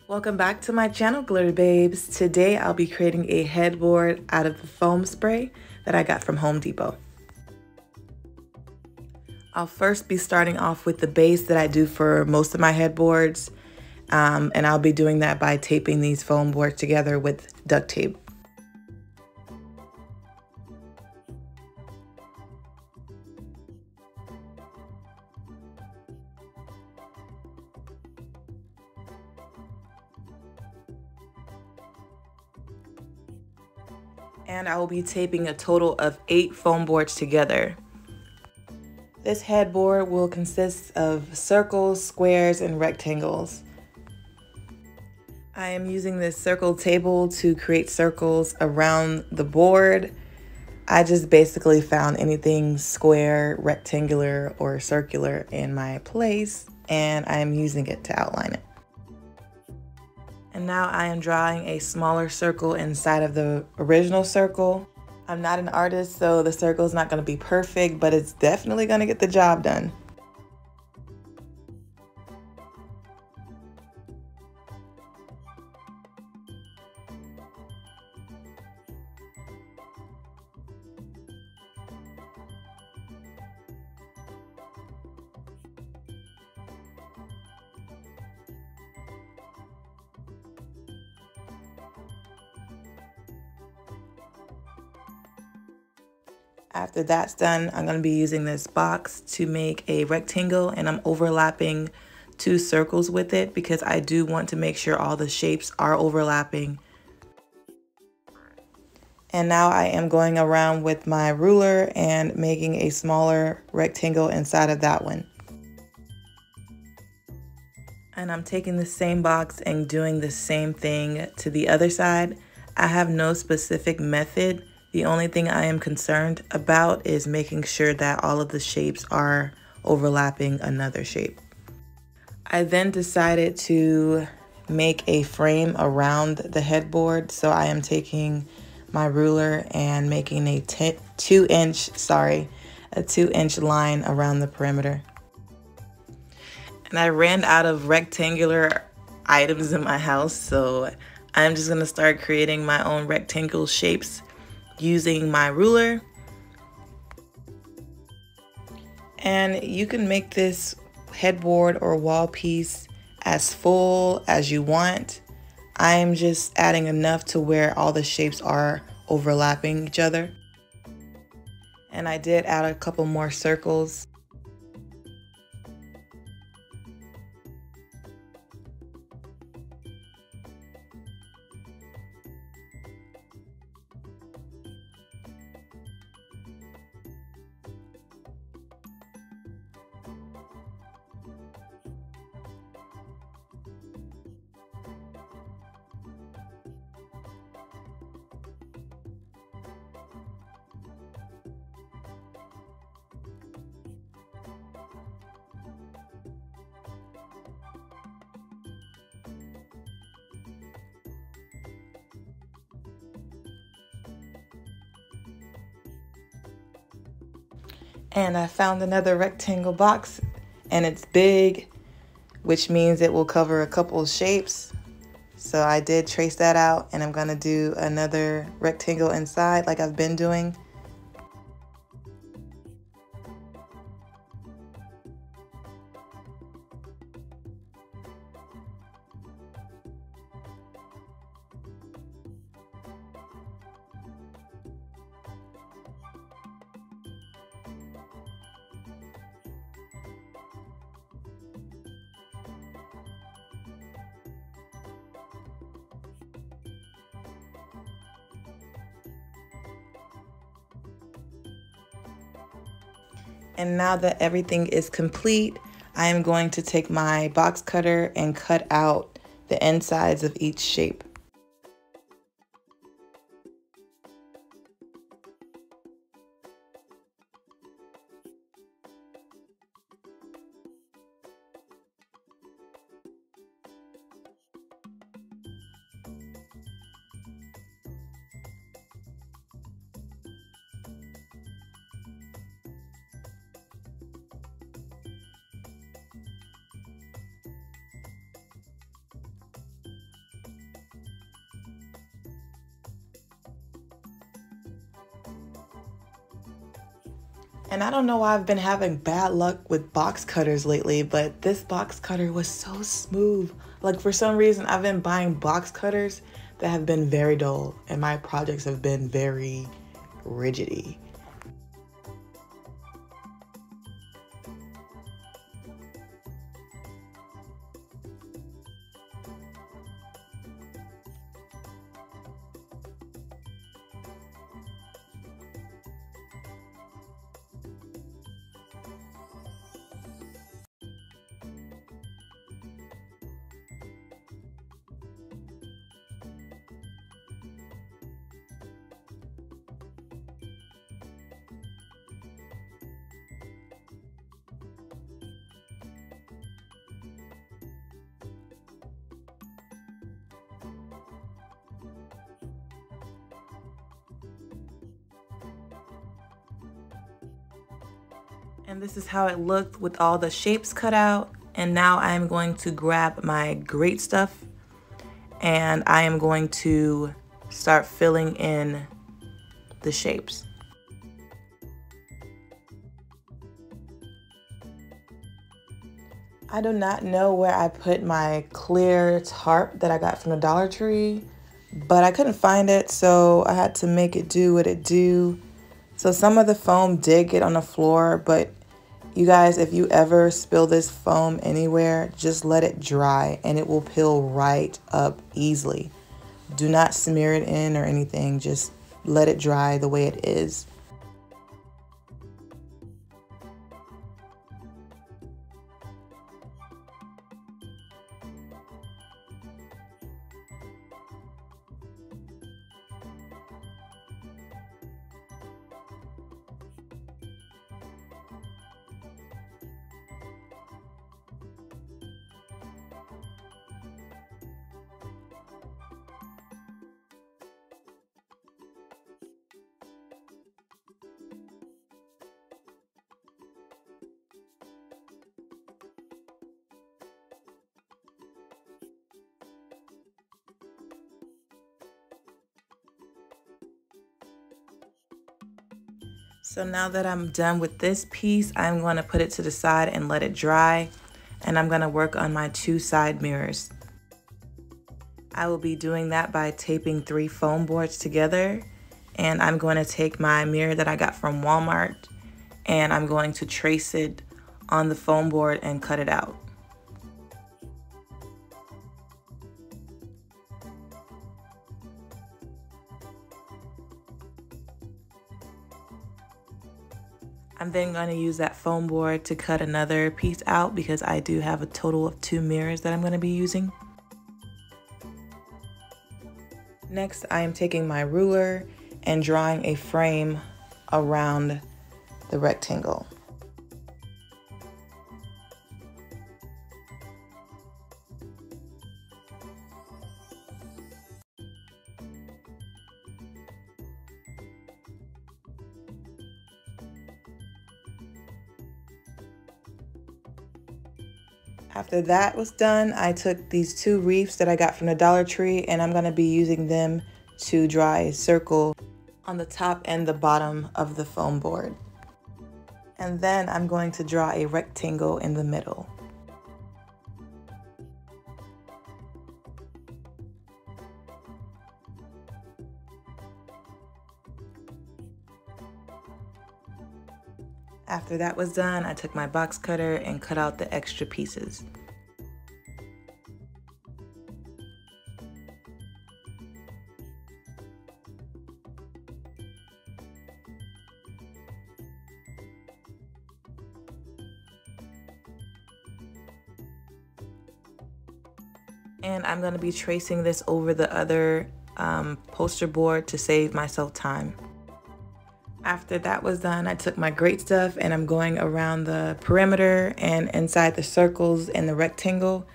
Welcome back to my channel, Glitter Babes. Today I'll be creating a headboard out of the foam spray that I got from Home Depot. I'll first be starting off with the base that I do for most of my headboards, and I'll be doing that by taping these foam boards together with duct tape. And I will be taping a total of 8 foam boards together. This headboard will consist of circles, squares, and rectangles. I am using this circle table to create circles around the board. I just basically found anything square, rectangular, or circular in my place, and I am using it to outline it. And now I am drawing a smaller circle inside of the original circle. I'm not an artist, so the circle is not going to be perfect, but it's definitely going to get the job done. After that's done, I'm going to be using this box to make a rectangle, and I'm overlapping 2 circles with it because I do want to make sure all the shapes are overlapping. And now I am going around with my ruler and making a smaller rectangle inside of that one. And I'm taking the same box and doing the same thing to the other side. I have no specific method. The only thing I am concerned about is making sure that all of the shapes are overlapping another shape. I then decided to make a frame around the headboard. So I am taking my ruler and making a 2-inch line around the perimeter. And I ran out of rectangular items in my house, so I'm just gonna start creating my own rectangle shapes using my ruler. And you can make this headboard or wall piece as full as you want. I'm just adding enough to where all the shapes are overlapping each other. And I did add a couple more circles. And I found another rectangle box, and it's big, which means it will cover a couple of shapes. So I did trace that out, and I'm gonna do another rectangle inside like I've been doing. And now that everything is complete, I am going to take my box cutter and cut out the insides of each shape. And I don't know why I've been having bad luck with box cutters lately, but this box cutter was so smooth. Like for some reason, I've been buying box cutters that have been very dull and my projects have been very rigidy. And this is how it looked with all the shapes cut out. And now I am going to grab my great stuff and I am going to start filling in the shapes. I do not know where I put my clear tarp that I got from the Dollar Tree, but I couldn't find it, so I had to make it do what it do. So some of the foam did get on the floor, but you guys, if you ever spill this foam anywhere, just let it dry and it will peel right up easily. Do not smear it in or anything, just let it dry the way it is. So now that I'm done with this piece, I'm going to put it to the side and let it dry. And I'm going to work on my 2 side mirrors. I will be doing that by taping 3 foam boards together. And I'm going to take my mirror that I got from Walmart and I'm going to trace it on the foam board and cut it out. I'm then going to use that foam board to cut another piece out because I do have a total of 2 mirrors that I'm going to be using. Next, I am taking my ruler and drawing a frame around the rectangle. After that was done, I took these 2 wreaths that I got from the Dollar Tree and I'm going to be using them to draw a circle on the top and the bottom of the foam board. And then I'm going to draw a rectangle in the middle. After that was done, I took my box cutter and cut out the extra pieces. And I'm going to be tracing this over the other poster board to save myself time. After that was done, I took my great stuff and I'm going around the perimeter and inside the circles in the rectangle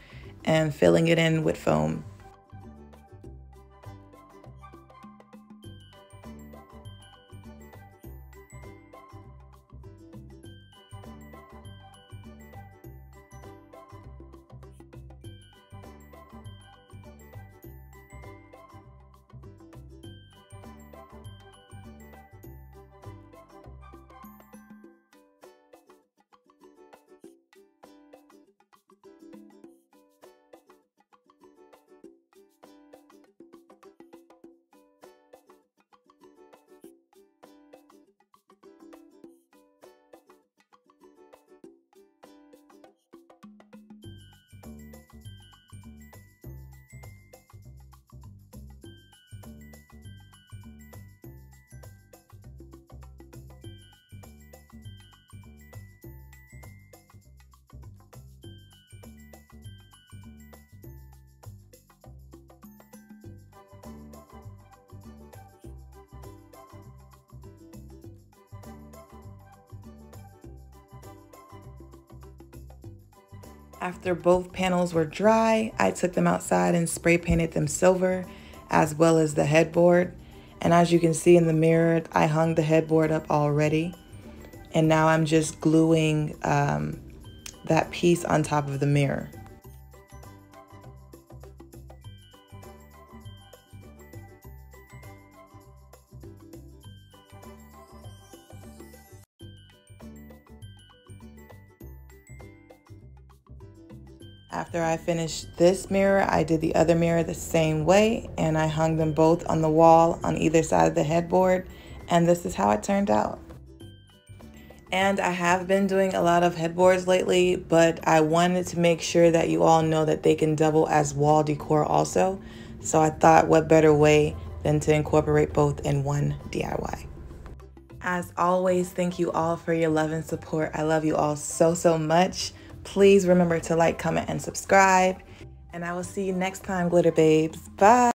and filling it in with foam. After both panels were dry, I took them outside and spray painted them silver, as well as the headboard. And as you can see in the mirror, I hung the headboard up already. And now I'm just gluing that piece on top of the mirror. After I finished this mirror, I did the other mirror the same way, and I hung them both on the wall on either side of the headboard, and this is how it turned out. And I have been doing a lot of headboards lately, but I wanted to make sure that you all know that they can double as wall decor also. So I thought, what better way than to incorporate both in one DIY. As always, thank you all for your love and support. I love you all so, so much. Please remember to like, comment, and subscribe. And I will see you next time, Glitter Babes. Bye.